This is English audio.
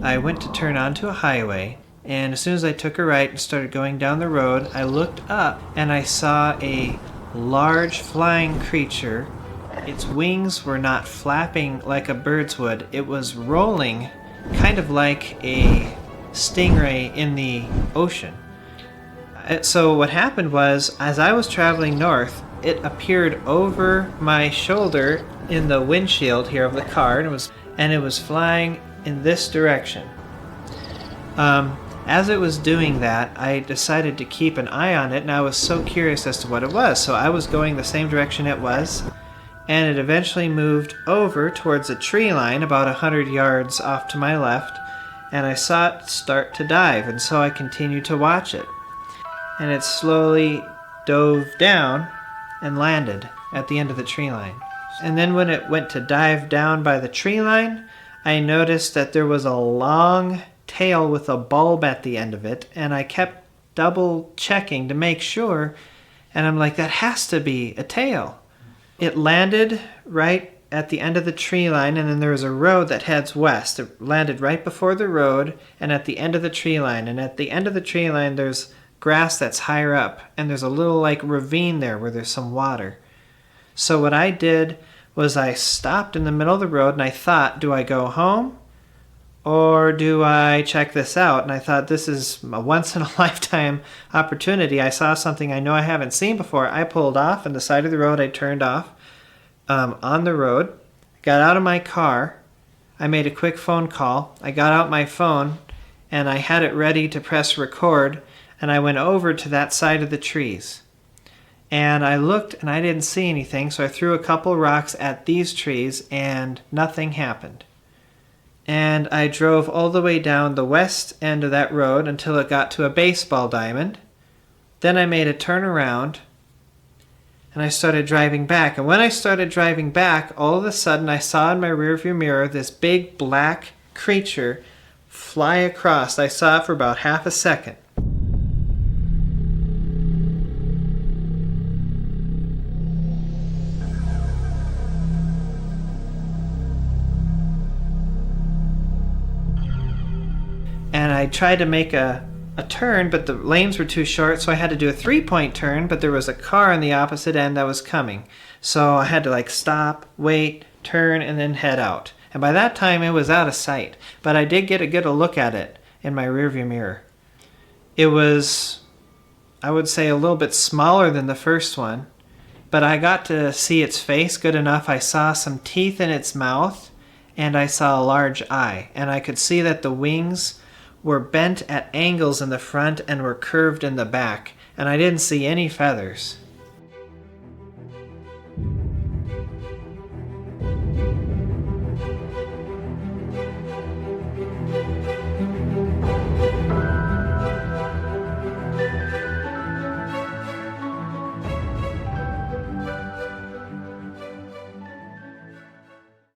I went to turn onto a highway, and as soon as I took a right and started going down the road, I looked up and I saw a large flying creature. Its wings were not flapping like a bird's would. It was rolling kind of like a stingray in the ocean. So what happened was, as I was traveling north, it appeared over my shoulder in the windshield here of the car, and it was flying in this direction. As it was doing that, I decided to keep an eye on it, and I was so curious as to what it was. So I was going the same direction it was, and it eventually moved over towards a tree line about 100 yards off to my left, and I saw it start to dive, and so I continued to watch it. And it slowly dove down and landed at the end of the tree line. And then when it went to dive down by the tree line, I noticed that there was a long tail with a bulb at the end of it, and I kept double checking to make sure, and I'm like, that has to be a tail. It landed right at the end of the tree line, and then there was a road that heads west. It landed right before the road and at the end of the tree line, and at the end of the tree line there's grass that's higher up, and there's a little like ravine there where there's some water. So what I did was I stopped in the middle of the road, and I thought, do I go home or do I check this out? And I thought, this is a once-in-a-lifetime opportunity. I saw something I know I haven't seen before. I pulled off on the side of the road. I turned off on the road, got out of my car. I made a quick phone call. I got out my phone, and I had it ready to press record, and I went over to that side of the trees. And I looked, and I didn't see anything, so I threw a couple rocks at these trees, and nothing happened. And I drove all the way down the west end of that road until it got to a baseball diamond. Then I made a turn around, and I started driving back. And when I started driving back, all of a sudden I saw in my rearview mirror this big black creature fly across. I saw it for about half a second. And I tried to make a turn, but the lanes were too short, so I had to do a 3-point turn, but there was a car on the opposite end that was coming. So I had to stop, wait, turn, and then head out. And by that time, it was out of sight. But I did get a good look at it in my rearview mirror. It was, I would say, a little bit smaller than the first one, but I got to see its face good enough. I saw some teeth in its mouth, and I saw a large eye. And I could see that the wings were bent at angles in the front and were curved in the back, and I didn't see any feathers.